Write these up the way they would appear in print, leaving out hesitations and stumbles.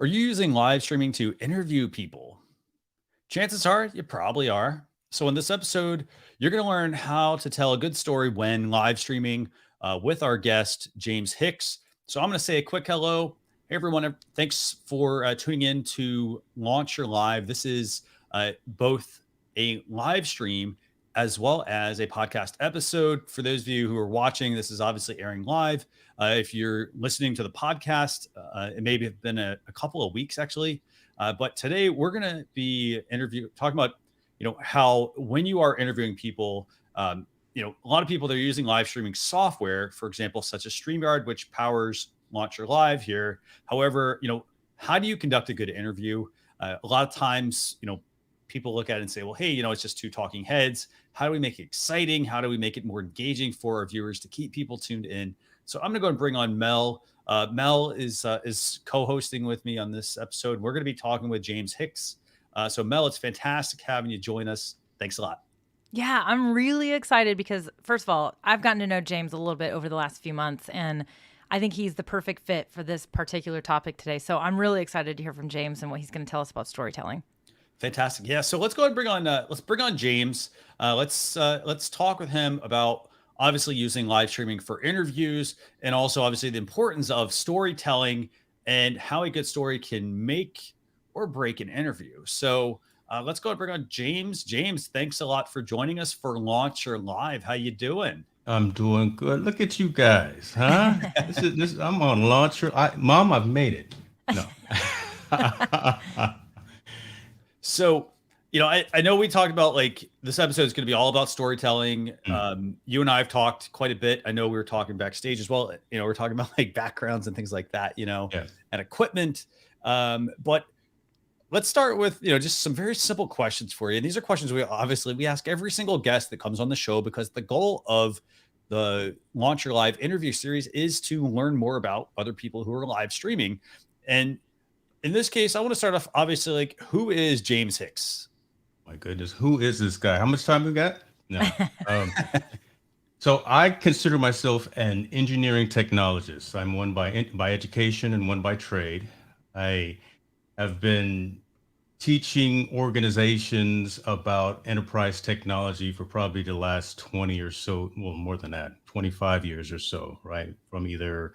Are you using live streaming to interview people? Chances are you probably are. So, in this episode, you're going to learn how to tell a good story when live streaming with our guest, James Hicks. So, I'm going to say a quick hello. Hey, everyone. Thanks for tuning in to Launch Your Live. This is both a live stream as well as a podcast episode. For those of you who are watching, this is obviously airing live. If you're listening to the podcast, it may have been a couple of weeks actually. But today we're going to be talking about, how when you are interviewing people, a lot of people they're using live streaming software, for example, such as StreamYard, which powers Launcher Live here. However, how do you conduct a good interview? A lot of times, people look at it and say, well, hey, it's just two talking heads. How do we make it exciting? How do we make it more engaging for our viewers to keep people tuned in? So I'm going to go and bring on Mel. Mel is co-hosting with me on this episode. We're going to be talking with James Hicks. So Mel, it's fantastic having you join us. Thanks a lot. Yeah, I'm really excited because, first of all, I've gotten to know James a little bit over the last few months, and I think he's the perfect fit for this particular topic today. So I'm really excited to hear from James and what he's going to tell us about storytelling. Fantastic. Yeah. So let's go ahead and bring on James. Let's talk with him about obviously using live streaming for interviews and also obviously the importance of storytelling and how a good story can make or break an interview. So let's go ahead and bring on James. James, thanks a lot for joining us for Launcher Live. How you doing? I'm doing good. Look at you guys, huh? I'm on Launcher. Mom, I've made it. No. So, I know we talked about like this episode is going to be all about storytelling. You and I have talked quite a bit. I know we were talking backstage as well. We're talking about like backgrounds and things like that, Yeah. and equipment. But let's start with, just some very simple questions for you. And these are questions we ask every single guest that comes on the show because the goal of the Launch Your Live interview series is to learn more about other people who are live streaming. And in this case, I want to start off obviously like, who is James Hicks? My goodness, who is this guy? How much time we got? No. So I consider myself an engineering technologist. I'm one by education and one by trade. I have been teaching organizations about enterprise technology for probably the last 20 or so, well, more than that, 25 years or so, right? From either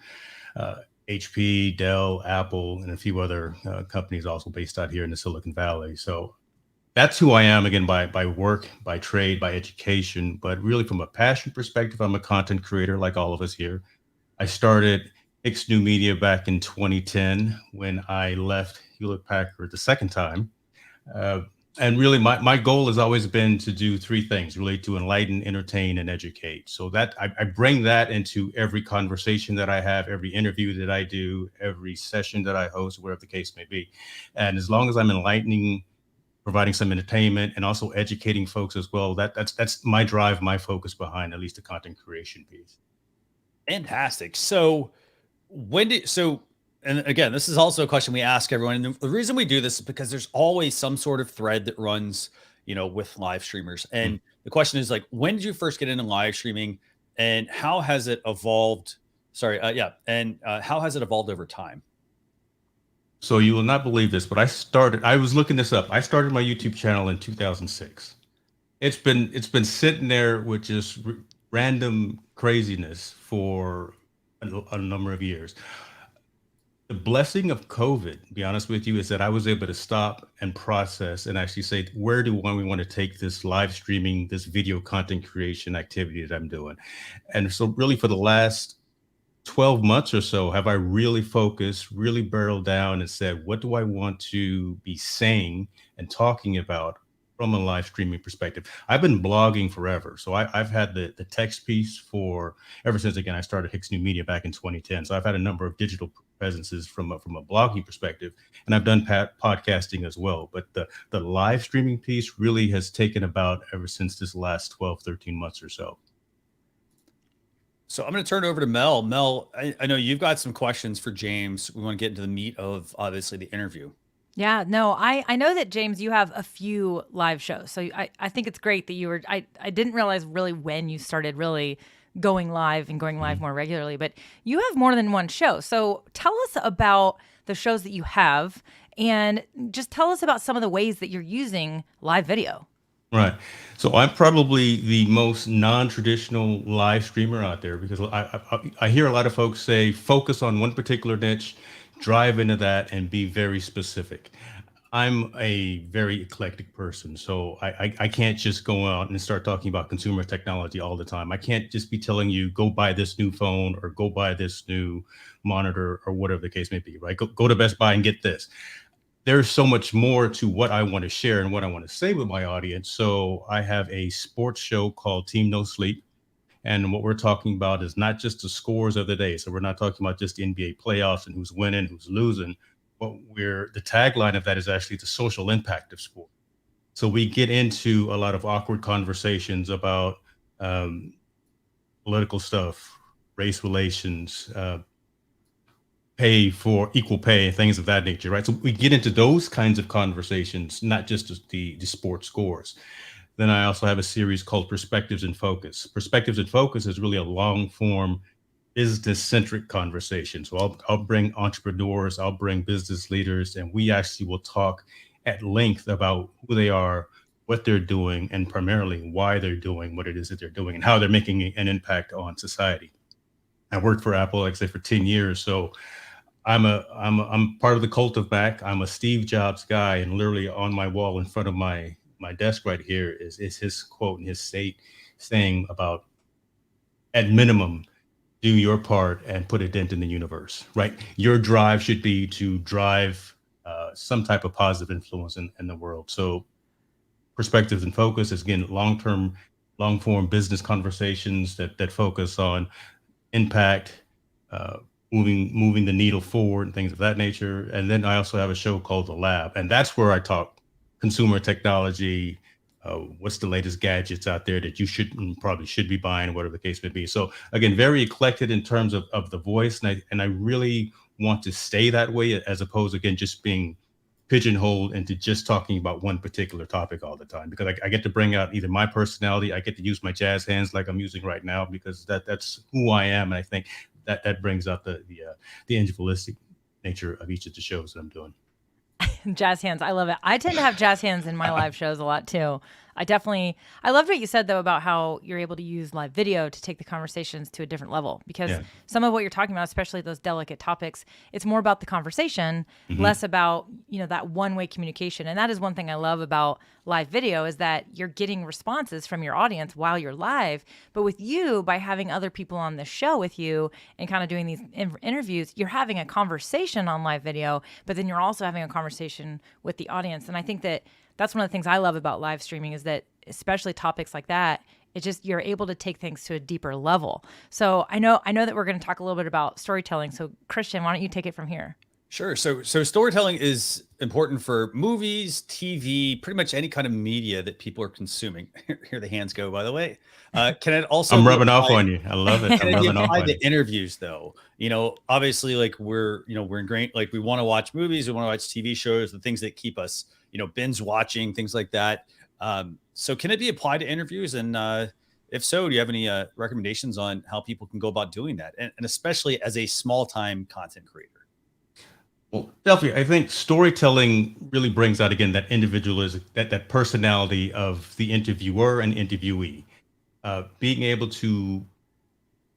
HP, Dell, Apple, and a few other companies also based out here in the Silicon Valley. So that's who I am, again, by work, by trade, by education. But really from a passion perspective, I'm a content creator like all of us here. I started Hicks New Media back in 2010 when I left Hewlett Packard the second time. And really my goal has always been to do three things, really, to enlighten, entertain, and educate. So that I bring that into every conversation that I have, every interview that I do, every session that I host, whatever the case may be. And as long as I'm enlightening, providing some entertainment, and also educating folks as well, that's my drive, my focus behind at least the content creation piece. Fantastic. So and again, this is also a question we ask everyone. And the reason we do this is because there's always some sort of thread that runs, with live streamers. And the question is like, when did you first get into live streaming and how has it evolved? And how has it evolved over time? So you will not believe this, but I was looking this up. I started my YouTube channel in 2006. It's been sitting there with just random craziness for a number of years. The blessing of COVID, to be honest with you, is that I was able to stop and process and actually say, where do we want to take this live streaming, this video content creation activity that I'm doing? And so really for the last 12 months or so, have I really focused, really barreled down and said, what do I want to be saying and talking about from a live streaming perspective? I've been blogging forever. So I've had the text piece ever since, again, I started Hicks New Media back in 2010. So I've had a number of digital presences from a blogging perspective, and I've done podcasting as well. But the live streaming piece really has taken about ever since this last 12, 13 months or so. So I'm going to turn it over to Mel. Mel, I know you've got some questions for James. We want to get into the meat of obviously the interview. Yeah, no, I know that, James, you have a few live shows. So I think it's great that I didn't realize really when you started really going live and going live more regularly, but you have more than one show. So tell us about the shows that you have, and just tell us about some of the ways that you're using live video. Right. So I'm probably the most non-traditional live streamer out there because I hear a lot of folks say focus on one particular niche, drive into that, and be very specific. I'm a very eclectic person, so I can't just go out and start talking about consumer technology all the time. I can't just be telling you go buy this new phone or go buy this new monitor or whatever the case may be. Right? Go to Best Buy and get this. There's so much more to what I want to share and what I want to say with my audience. So I have a sports show called Team No Sleep. And what we're talking about is not just the scores of the day. So we're not talking about just the NBA playoffs and who's winning, who's losing. But the tagline of that is actually the social impact of sport. So we get into a lot of awkward conversations about political stuff, race relations, pay for equal pay, things of that nature, right? So we get into those kinds of conversations, not just the sports scores. Then I also have a series called Perspectives in Focus. Perspectives in Focus is really a long form business-centric conversation. So I'll bring entrepreneurs, I'll bring business leaders, and we actually will talk at length about who they are, what they're doing, and primarily why they're doing what it is that they're doing and how they're making an impact on society. I worked for Apple, like I say, for 10 years. So I'm part of the cult of Mac. I'm a Steve Jobs guy, and literally on my wall in front of my desk right here is his quote and his saying about, at minimum, do your part and put a dent in the universe, right? Your drive should be to drive some type of positive influence in the world. So Perspectives and Focus is, again, long form business conversations that focus on impact, moving the needle forward and things of that nature. And then I also have a show called The Lab, and that's where I talk consumer technology, what's the latest gadgets out there that you probably should be buying, whatever the case may be. So again, very eclectic in terms of the voice, and I really want to stay that way, as opposed, again, just being pigeonholed into just talking about one particular topic all the time, because I get to bring out either my personality, I get to use my jazz hands like I'm using right now, because that's who I am, and I think that brings out the individualistic nature of each of the shows that I'm doing. Jazz hands. I love it. I tend to have jazz hands in my live shows a lot too. I loved what you said though about how you're able to use live video to take the conversations to a different level, because some of what you're talking about, especially those delicate topics, it's more about the conversation, less about, that one-way communication. And that is one thing I love about live video, is that you're getting responses from your audience while you're live. But with you, by having other people on the show with you and kind of doing these interviews, you're having a conversation on live video, but then you're also having a conversation with the audience. And I think that's one of the things I love about live streaming, is that especially topics like that, it's just, you're able to take things to a deeper level. So I know that we're going to talk a little bit about storytelling. So Christian, why don't you take it from here? Sure. So storytelling is important for movies, TV, pretty much any kind of media that people are consuming. Here the hands go, by the way. Can it also I'm rubbing off on you. I love it. Can it be applied to interviews though? Obviously, like we're ingrained, like we want to watch movies, we want to watch TV shows, the things that keep us, binge watching, things like that. So can it be applied to interviews? And if so, do you have any recommendations on how people can go about doing that? And especially as a small time content creator? Well, definitely. I think storytelling really brings out, again, that individualism, that personality of the interviewer and interviewee. Being able to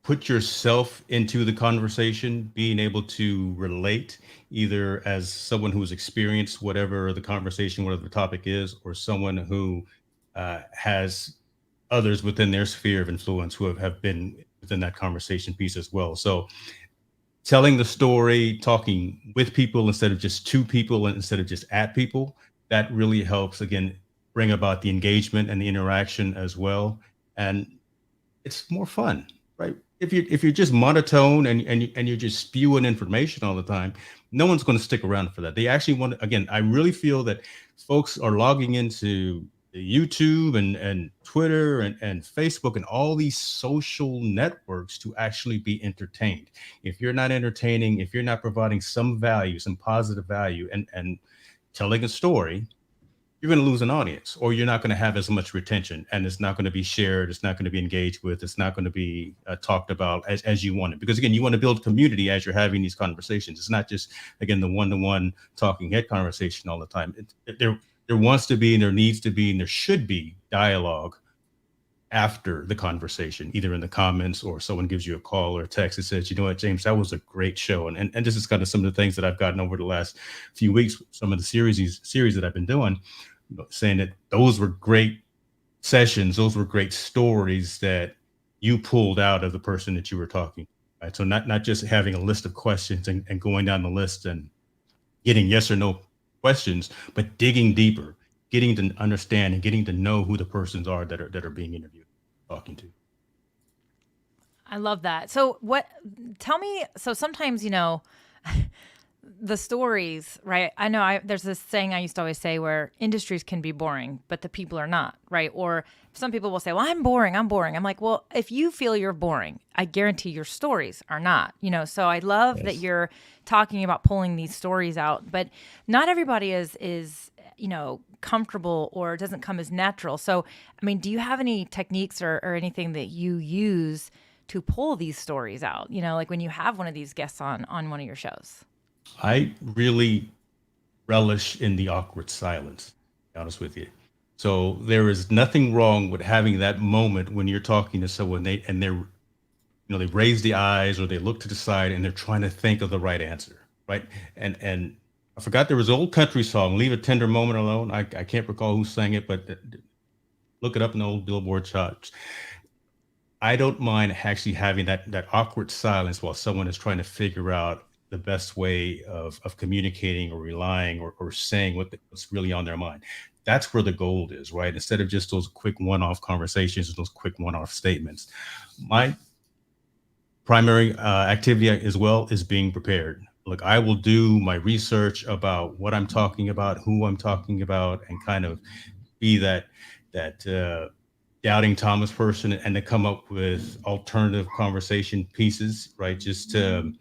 put yourself into the conversation, being able to relate either as someone who's experienced whatever the conversation, whatever the topic is, or someone who has others within their sphere of influence who have been within that conversation piece as well. So telling the story, talking with people instead of just to people and instead of just at people, that really helps, again, bring about the engagement and the interaction as well. And it's more fun, right? If you're just monotone and you're just spewing information all the time, no one's going to stick around for that. They actually want to, again, I really feel that folks are logging into YouTube and Twitter and Facebook and all these social networks to actually be entertained. If you're not entertaining, if you're not providing some value, some positive value, and telling a story, you're going to lose an audience, or you're not going to have as much retention, and it's not going to be shared. It's not going to be engaged with. It's not going to be talked about as you want it. Because again, you want to build community as you're having these conversations. It's not just, again, the one-to-one talking head conversation all the time. There wants to be, and there needs to be, and there should be dialogue after the conversation, either in the comments or someone gives you a call or a text that says, you know what, James, that was a great show. And this is kind of some of the things that I've gotten over the last few weeks, some of the series that I've been doing, saying that those were great sessions. Those were great stories that you pulled out of the person that you were talking. Right? So not just having a list of questions and going down the list and getting yes or no questions, but digging deeper, getting to understand and getting to know who the persons are that are being interviewed, talking to. I love that. So tell me, so sometimes, the stories, right? I know there's this saying I used to always say where industries can be boring, but the people are not, right? Or some people will say, well, I'm boring. I'm like, well, if you feel you're boring, I guarantee your stories are not, so I love that you're talking about pulling these stories out, but not everybody is comfortable or doesn't come as natural. So, I mean, do you have any techniques or anything that you use to pull these stories out? Like when you have one of these guests on one of your shows? I really relish in the awkward silence, to be honest with you. So there is nothing wrong with having that moment when you're talking to someone they raise the eyes or they look to the side and they're trying to think of the right answer, right? And I forgot there was an old country song, "Leave a Tender Moment Alone." I can't recall who sang it, but look it up in the old Billboard charts. I don't mind actually having that awkward silence while someone is trying to figure out the best way of communicating or relying or saying what's really on their mind. That's where the gold is, right? Instead of just those quick one-off conversations, those quick one-off statements. My primary activity as well is being prepared. Look, I will do my research about what I'm talking about, who I'm talking about, and kind of be that doubting Thomas person and to come up with alternative conversation pieces, right? Just to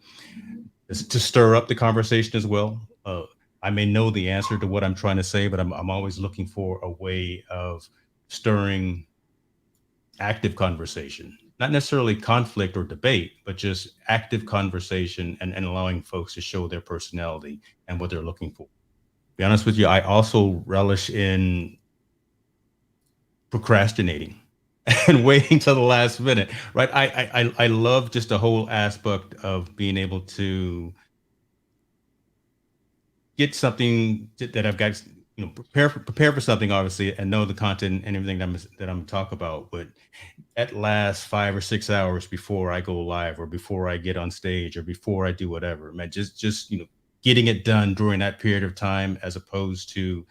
stir up the conversation as well. I may know the answer to what I'm trying to say, but I'm always looking for a way of stirring active conversation, not necessarily conflict or debate, but just active conversation and allowing folks to show their personality and what they're looking for. To be honest with you, I also relish in procrastinating and waiting till the last minute, right? I love just the whole aspect of being able to get something that I've got, prepare for something, obviously, and know the content and everything that I'm talking about. But at last 5 or 6 hours before I go live or before I get on stage or before I do whatever, man, just getting it done during that period of time, as opposed to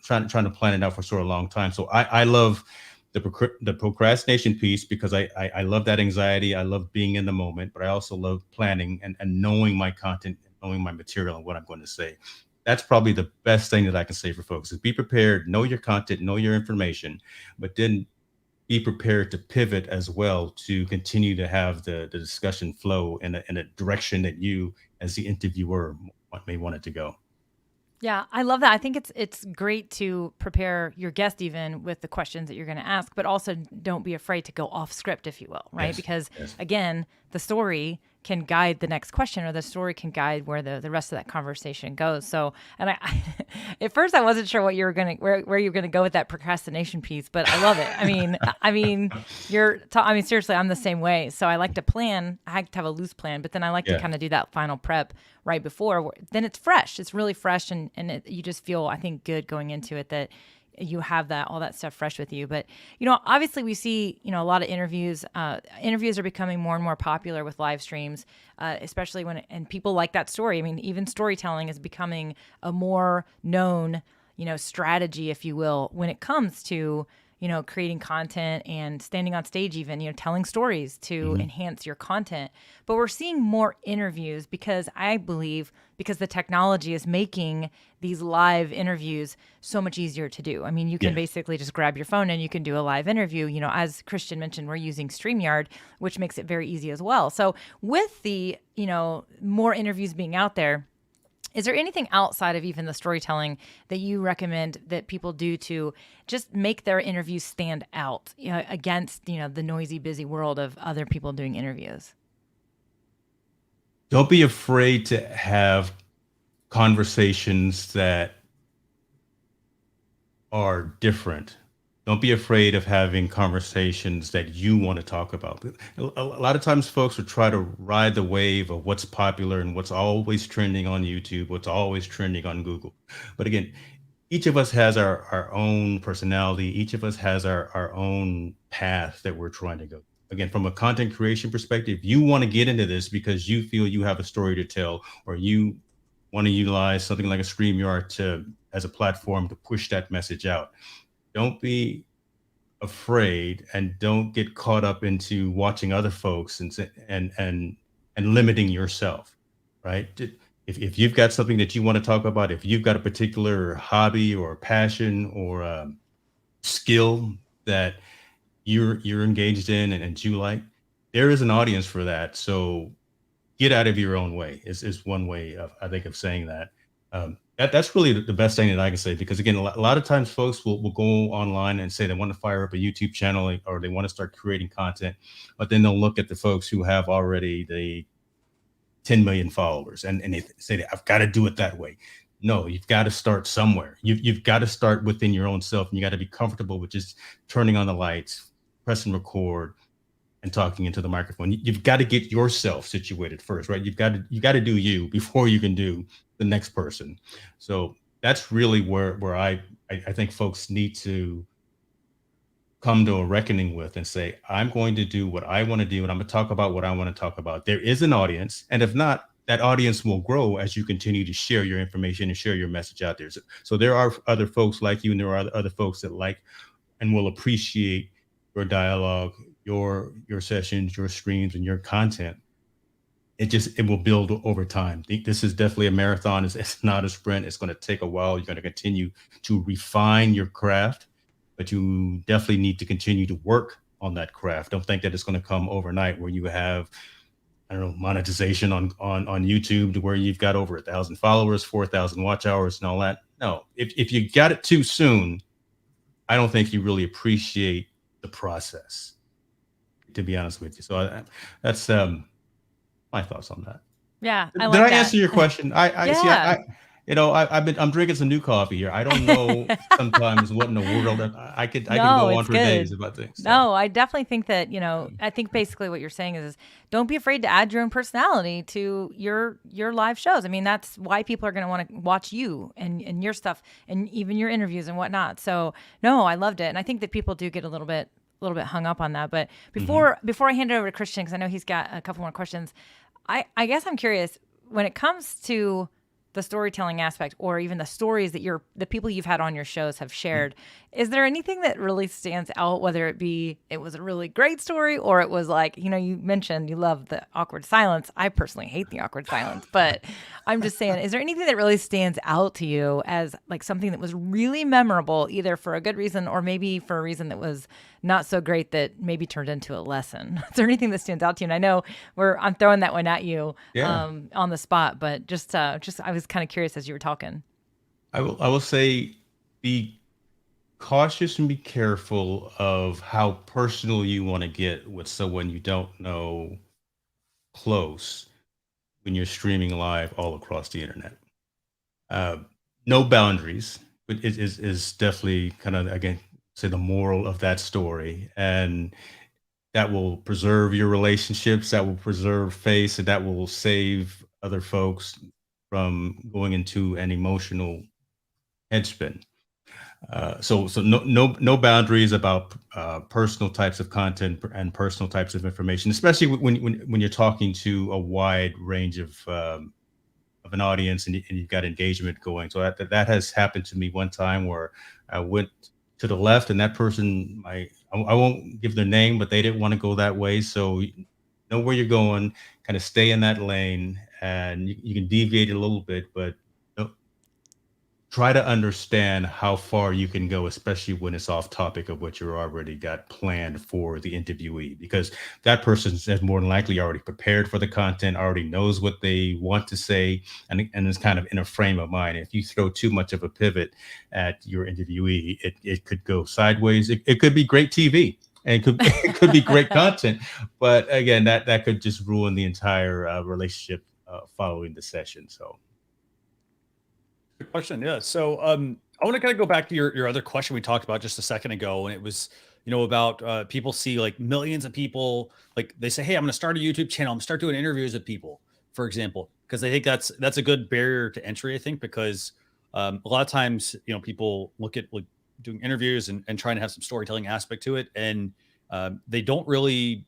trying to plan it out for sort of a long time. So I love the procrastination piece because I love that anxiety. I love being in the moment, but I also love planning and knowing my content, knowing my material and what I'm going to say. That's probably the best thing that I can say for folks is be prepared, know your content, know your information, but then be prepared to pivot as well to continue to have the discussion flow in a direction that you as the interviewer may want it to go. Yeah, I love that. I think it's great to prepare your guest even with the questions that you're going to ask, but also don't be afraid to go off script, if you will, right? Yes, because yes. again, the story can guide the next question, or the story can guide where the rest of that conversation goes. So, and I at first I wasn't sure what you were going to where you were going to go with that procrastination piece, but I love it. I mean, seriously, I'm the same way. So I like to plan. I like to have a loose plan, but then I like to kind of do that final prep right before. Then it's fresh. It's really fresh, and you just feel, I think, good going into it that you have all that stuff fresh with you. But, obviously we see, a lot of interviews. Interviews are becoming more and more popular with live streams, especially and people like that story. I mean, even storytelling is becoming a more known, strategy, if you will, when it comes to, creating content and standing on stage, even, telling stories to enhance your content. But we're seeing more interviews because the technology is making these live interviews so much easier to do. I mean, you can basically just grab your phone and you can do a live interview. As Christian mentioned, we're using StreamYard, which makes it very easy as well. So with the, more interviews being out there, Is there anything outside of even the storytelling that you recommend that people do to just make their interviews stand out, against, the noisy, busy world of other people doing interviews? Don't be afraid to have conversations that are different. Don't be afraid of having conversations that you want to talk about. A lot of times, folks will try to ride the wave of what's popular and what's always trending on YouTube, what's always trending on Google. But again, each of us has our own personality. Each of us has our own path that we're trying to go. Again, from a content creation perspective, you want to get into this because you feel you have a story to tell, or you want to utilize something like a StreamYard as a platform to push that message out. Don't be afraid, and don't get caught up into watching other folks and limiting yourself, right? If you've got something that you want to talk about, if you've got a particular hobby or passion or skill that you're engaged in and you like, there is an audience for that. So get out of your own way is one way of, I think, of saying that. That's really the best thing that I can say, because again, a lot of times folks will go online and say they want to fire up a YouTube channel or they want to start creating content, but then they'll look at the folks who have already the 10 million followers and they say, I've got to do it that way. No, you've got to start somewhere. You've got to start within your own self, and you got to be comfortable with just turning on the lights, pressing record, and talking into the microphone. You've got to get yourself situated first, right? You got to do you before you can do the next person. So that's really where I think folks need to come to a reckoning with and say, I'm going to do what I want to do, and I'm going to talk about what I want to talk about. There is an audience, and if not, that audience will grow as you continue to share your information and share your message out there. So there are other folks like you, and there are other folks that like and will appreciate your dialogue, your sessions, your streams, and your content. It will build over time. This is definitely a marathon. It's not a sprint. It's going to take a while. You're going to continue to refine your craft, but you definitely need to continue to work on that craft. Don't think that it's going to come overnight where you have, I don't know, monetization on YouTube to where you've got over 1,000 followers, 4,000 watch hours and all that. No, if you got it too soon, I don't think you really appreciate the process, to be honest with you. So that's my thoughts on that. Yeah, I Did like I that. answer your question? I see. Yeah. I'm drinking some new coffee here. I don't know sometimes what in the world I could No, go on it's for days good. about things. So. No, I definitely think that, I think basically what you're saying is don't be afraid to add your own personality to your live shows. I mean, that's why people are going to want to watch you and your stuff and even your interviews and whatnot. So no, I loved it. And I think that people do get a little bit hung up on that. But before I hand it over to Christian, because I know he's got a couple more questions, I guess I'm curious, when it comes to the storytelling aspect, or even the stories that the people you've had on your shows have shared, is there anything that really stands out, whether it was a really great story, or it was like, you mentioned you love the awkward silence. I personally hate the awkward silence, but I'm just saying, is there anything that really stands out to you as like something that was really memorable, either for a good reason or maybe for a reason that was not so great that maybe turned into a lesson? Is there anything that stands out to you? And I know I'm throwing that one at you on the spot, but just I was kind of curious as you were talking. I will say, be cautious and be careful of how personal you want to get with someone you don't know close when you're streaming live all across the internet. No boundaries is definitely kind of, again, say the moral of that story, and that will preserve your relationships, that will preserve face, and that will save other folks from going into an emotional headspin. So no boundaries about personal types of content and personal types of information, especially when you're talking to a wide range of an audience and you've got engagement going. So that has happened to me one time where I went to the left, and that person, I won't give their name, but they didn't want to go that way. So know where you're going, kind of stay in that lane, and you can deviate a little bit, but try to understand how far you can go, especially when it's off topic of what you already got planned for the interviewee, because that person is more than likely already prepared for the content, already knows what they want to say, and is kind of in a frame of mind. If you throw too much of a pivot at your interviewee, it could go sideways. It could be great TV. And it could be great content, but again, that could just ruin the entire relationship following the session. So Good question. Yeah. So I want to kind of go back to your other question we talked about just a second ago, and it was, about people see like millions of people, like they say, hey, I'm going to start a YouTube channel. I'm gonna start doing interviews with people, for example, because I think that's a good barrier to entry, I think, because a lot of times, people look at like doing interviews and trying to have some storytelling aspect to it. And they don't really,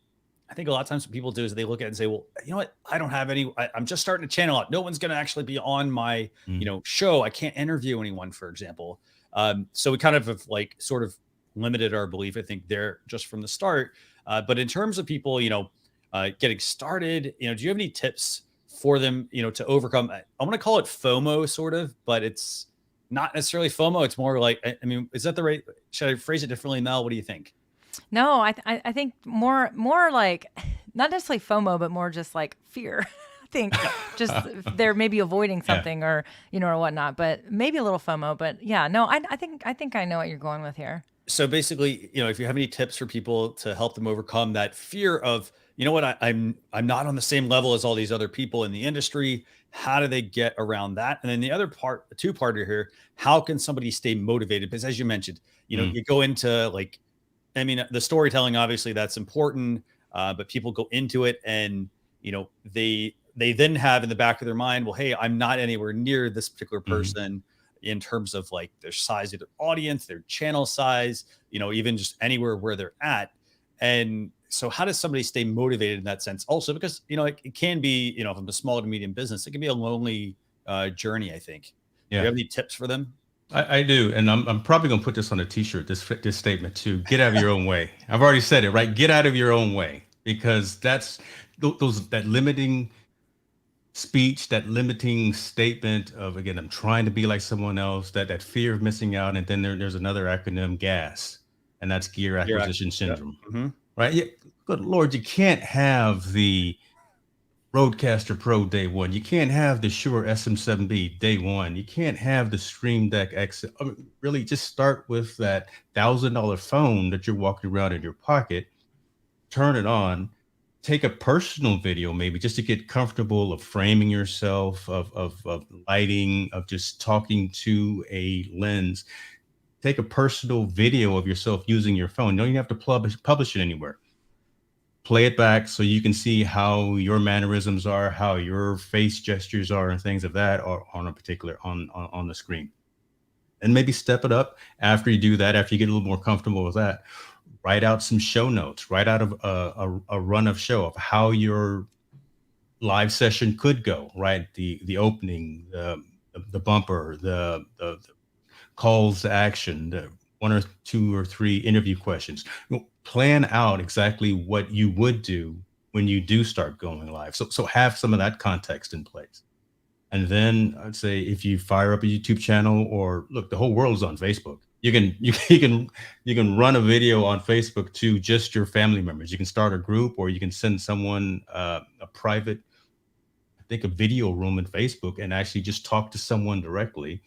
I think a lot of times what people do is they look at it and say, well, you know what? I don't have any, I'm just starting a channel out. No one's going to actually be on my, mm, show. I can't interview anyone, for example. So we kind of have like sort of limited our belief, I think, there just from the start. But in terms of people, getting started, do you have any tips for them, to overcome? I want to call it FOMO sort of, but it's not necessarily FOMO. It's more like, I mean, is that the right, should I phrase it differently, Mel? What do you think? No, I think more like not necessarily FOMO, but more just like fear. I think just they're maybe avoiding yeah. something or or whatnot, but maybe a little FOMO. But yeah, no, I think I know what you're going with here. So basically, if you have any tips for people to help them overcome that fear of, you know what, I'm not on the same level as all these other people in the industry. How do they get around that? And then the other part, the two-parter here, how can somebody stay motivated? Because as you mentioned, Mm, you go into like, I mean, the storytelling, obviously that's important, but people go into it and, they then have in the back of their mind, well, hey, I'm not anywhere near this particular mm. person in terms of like their size of their audience, their channel size, even just anywhere where they're at. And so how does somebody stay motivated in that sense? Also, because, it can be, from a small to medium business, it can be a lonely journey, I think. Do you Yeah. have any tips for them? I do, and I'm probably gonna put this on a T-shirt. This statement too. Get out of your own way. I've already said it, right? Get out of your own way, because that's those that limiting speech, that limiting statement of, again, I'm trying to be like someone else. That fear of missing out, and then there's another acronym, GAS, and that's gear Yeah. acquisition Yeah. syndrome, Mhm. right? Yeah, good Lord, you can't have the Roadcaster Pro day one. You can't have the Shure SM7B day one. You can't have the Stream Deck X. I mean, really, just start with that $1,000 phone that you're walking around in your pocket. Turn it on. Take a personal video, maybe just to get comfortable of framing yourself, of lighting, of just talking to a lens. Take a personal video of yourself using your phone. You don't even have to publish it anywhere. Play it back so you can see how your mannerisms are, how your face gestures are, and things of that are on a particular on the screen. And maybe step it up after you do that. After you get a little more comfortable with that, write out some show notes. Write out a run of show of how your live session could go. Right, the opening, the bumper, the calls to action, the one or two or three interview questions. Plan out exactly what you would do when you do start going live. So have some of that context in place. And then I'd say if you fire up a YouTube channel, or look, the whole world is on Facebook. You can run a video on Facebook to just your family members. You can start a group, or you can send someone a private, I think, a video room in Facebook, and actually just talk to someone directly.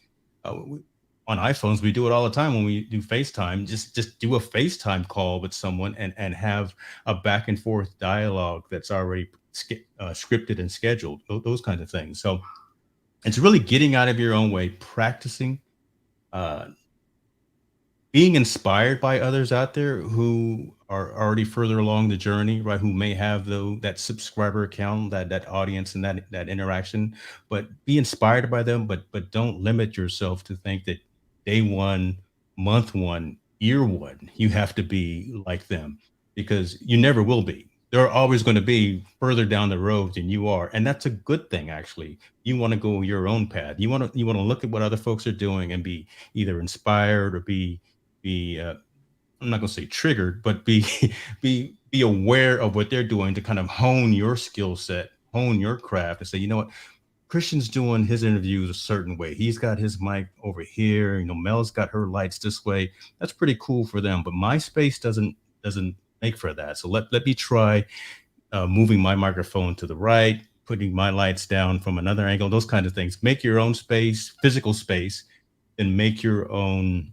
On iPhones, we do it all the time when we do FaceTime. Just do a FaceTime call with someone, and have a back and forth dialogue that's already scripted and scheduled. Those kinds of things. So it's really getting out of your own way, practicing, uh, being inspired by others out there who are already further along the journey, right? Who may have that subscriber count, that audience, and that interaction. But be inspired by them, but don't limit yourself to think that day one, month one, year one, you have to be like them, because you never will be. There are always going to be further down the road than you are, and that's a good thing. Actually, you want to go your own path. You want to look at what other folks are doing and be either inspired, or be I'm not going to say triggered, but be be aware of what they're doing, to kind of hone your skill set, hone your craft, and say, you know what, Christian's doing his interviews a certain way. He's got his mic over here. Mel's got her lights this way. That's pretty cool for them. But my space doesn't make for that. So let me try moving my microphone to the right, putting my lights down from another angle, those kinds of things. Make your own space, physical space, and make your own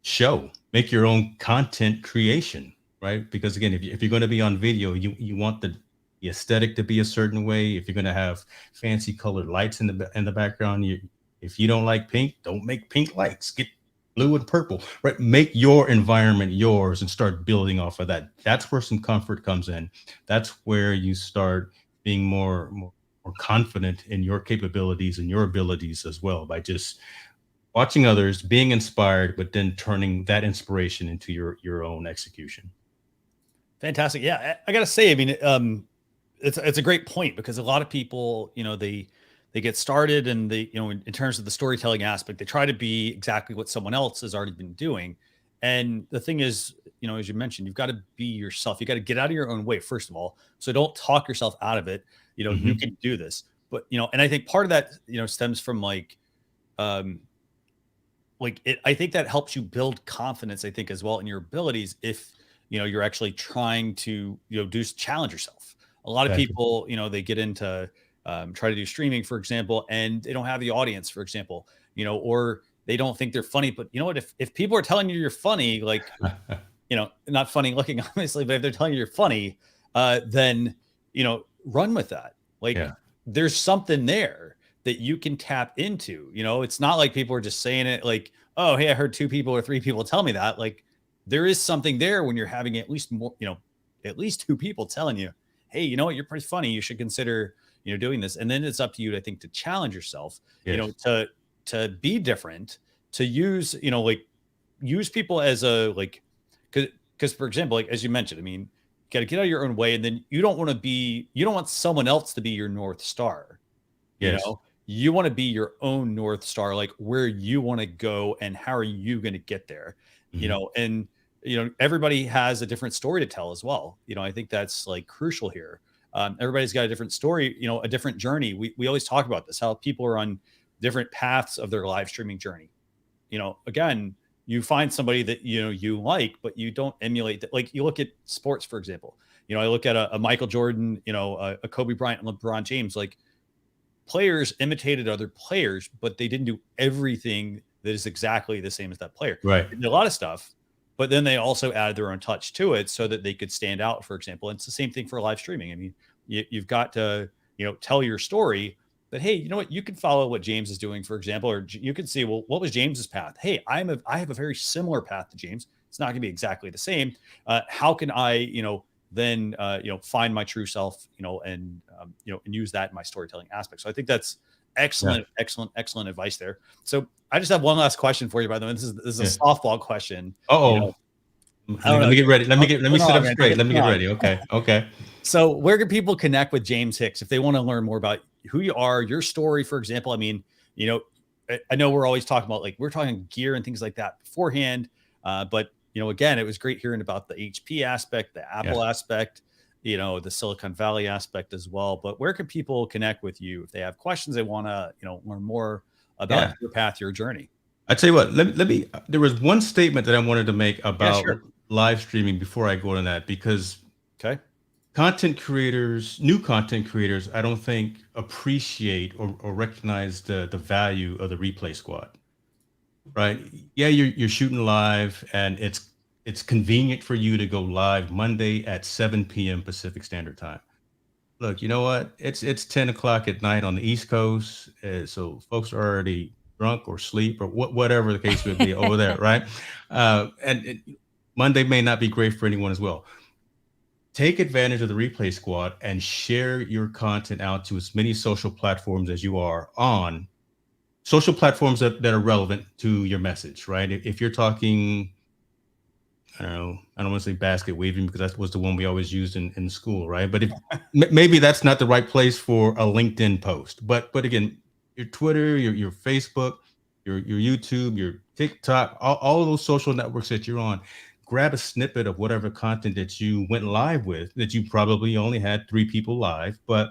show, make your own content creation, right? Because again, if you're going to be on video, you want the aesthetic to be a certain way. If you're going to have fancy colored lights in the background, if you don't like pink, don't make pink lights. Get blue and purple, right? Make your environment yours and start building off of that. That's where some comfort comes in. That's where you start being more confident in your capabilities and your abilities as well, by just watching others, being inspired, but then turning that inspiration into your own execution. Fantastic. Yeah, I gotta say, I mean, it's a great point, because a lot of people, they get started, and they, in terms of the storytelling aspect, they try to be exactly what someone else has already been doing. And the thing is, as you mentioned, you've got to be yourself. You got to get out of your own way, first of all. So don't talk yourself out of it. You can do this, but, and I think part of that, stems from I think that helps you build confidence, I think, as well, in your abilities. If, you're actually trying to, challenge yourself. A lot of people, they get into, try to do streaming, for example, and they don't have the audience, for example, or they don't think they're funny. But you know what? If people are telling you you're funny, like, not funny looking, obviously, but if they're telling you you're funny, then, run with that. There's something there that you can tap into. It's not like people are just saying it like, oh, hey, I heard 2 people or 3 people tell me that. Like, there is something there when you're having at least 2 people telling you, hey, you know what, you're pretty funny. You should consider, doing this. And then it's up to you, I think, to challenge yourself, to be different, to use, use people as a, because for example, as you mentioned, I mean, you got to get out of your own way. And then you don't want someone else to be your North Star. Yes. You want to be your own North Star, like where you want to go and how are you going to get there, and, everybody has a different story to tell as well. I think that's like crucial here. Everybody's got a different story, a different journey. We always talk about this, how people are on different paths of their live streaming journey. Again, you find somebody that, you like, but you don't emulate that. Like, you look at sports, for example, I look at a Michael Jordan, a Kobe Bryant, and LeBron James, like, players imitated other players, but they didn't do everything that is exactly the same as that player. Right. They did a lot of stuff, but then they also added their own touch to it so that they could stand out, for example. And it's the same thing for live streaming. I mean, you've got to, tell your story that, hey, you know what, you can follow what James is doing, for example, or you can see, well, what was James's path? Hey, I have a very similar path to James. It's not going to be exactly the same. How can I, then, find my true self, and use that in my storytelling aspect. So I think that's excellent advice there. So I just have one last question for you, by the way. This is a softball question. Let me get ready. Let me sit up straight. Let me get ready. Okay. So where can people connect with James Hicks if they want to learn more about who you are, your story, for example? I mean, I know we're always talking about, like, we're talking gear and things like that beforehand, but again, it was great hearing about the HP aspect, the Apple aspect, the Silicon Valley aspect as well. But where can people connect with you if they have questions, they want to, learn more about your path, your journey? I tell you what, let me, there was one statement that I wanted to make about live streaming before I go into that, because new content creators, I don't think appreciate or recognize the value of the replay squad. Right. Yeah, you're shooting live, and it's convenient for you to go live Monday at 7 p.m. Pacific Standard Time. Look, you know what? It's 10 o'clock at night on the East Coast, so folks are already drunk or sleep or whatever the case would be over there, right? Monday may not be great for anyone as well. Take advantage of the replay squad and share your content out to as many social platforms as you are on. Social platforms that are relevant to your message, right? If you're talking, I don't want to say basket weaving, because that was the one we always used in school, right? But if maybe that's not the right place for a LinkedIn post. But again, your Twitter, your Facebook, your YouTube, your TikTok, all of those social networks that you're on, grab a snippet of whatever content that you went live with, that you probably only had 3 people live, but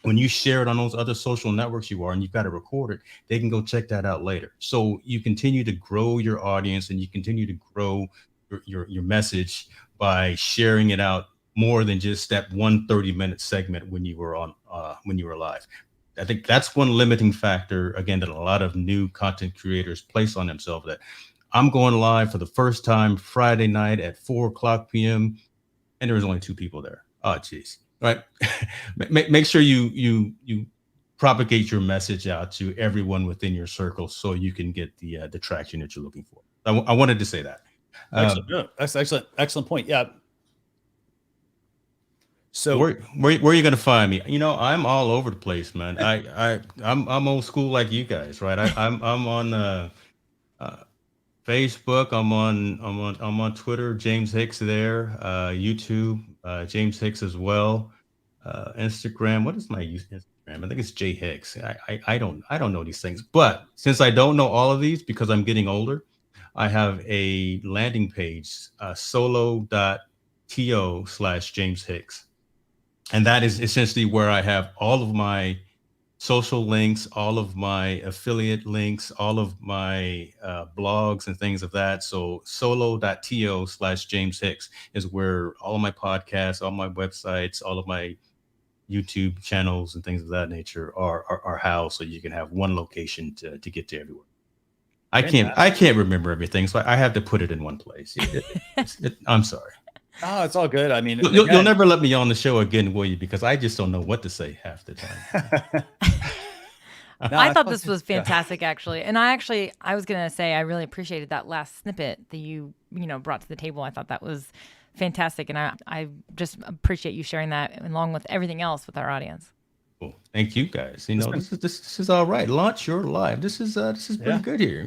when you share it on those other social networks and you've got to record it, they can go check that out later. So you continue to grow your audience and you continue to grow your message by sharing it out more than just that 30-minute segment when you were live. I think that's one limiting factor, again, that a lot of new content creators place on themselves, that I'm going live for the first time Friday night at 4:00 p.m. and there was only 2 people there. Oh, geez. Right. Make sure you propagate your message out to everyone within your circle so you can get the traction that you're looking for. I wanted to say that. That's excellent point. Yeah. So where are you going to find me? I'm all over the place, man. I'm old school like you guys, right? I'm on Facebook. I'm on Twitter. James Hicks there. YouTube. James Hicks as well. Instagram. What is my Instagram? I think it's J Hicks. I don't know these things, but since I don't know all of these because I'm getting older, I have a landing page, solo.to/James Hicks, and that is essentially where I have all of my social links, all of my affiliate links, all of my blogs and things of that. So solo.to/James Hicks is where all of my podcasts, all my websites, all of my YouTube channels and things of that nature are housed, so you can have one location to get to everywhere. I can't remember everything, so I have to put it in one place. I'm sorry. Oh, it's all good. I mean, you'll never let me on the show again, will you? Because I just don't know what to say half the time. I thought this was fantastic, actually. And I was going to say, I really appreciated that last snippet that you brought to the table. I thought that was fantastic. And I just appreciate you sharing that along with everything else with our audience. Well, thank you guys. This is all right. Launch your live. This is pretty good here.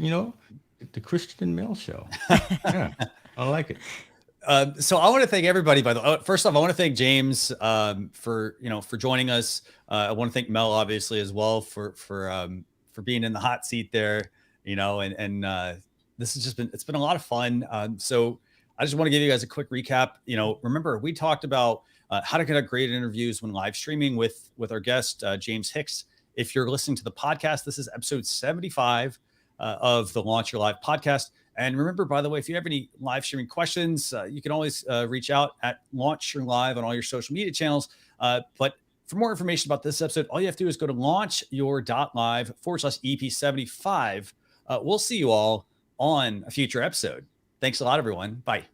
The Christian Male Show. Yeah, I like it. So I want to thank everybody. By the way, first off, I want to thank James for joining us. I want to thank Mel, obviously, as well for being in the hot seat there. And this has it's been a lot of fun. So I just want to give you guys a quick recap. Remember, we talked about how to conduct great interviews when live streaming with our guest James Hicks. If you're listening to the podcast, this is episode 75 of the Launch Your Live podcast. And remember, by the way, if you have any live streaming questions, you can always reach out at Launch Your Live on all your social media channels. But for more information about this episode, all you have to do is go to launchyour.live/EP75. We'll see you all on a future episode. Thanks a lot, everyone. Bye.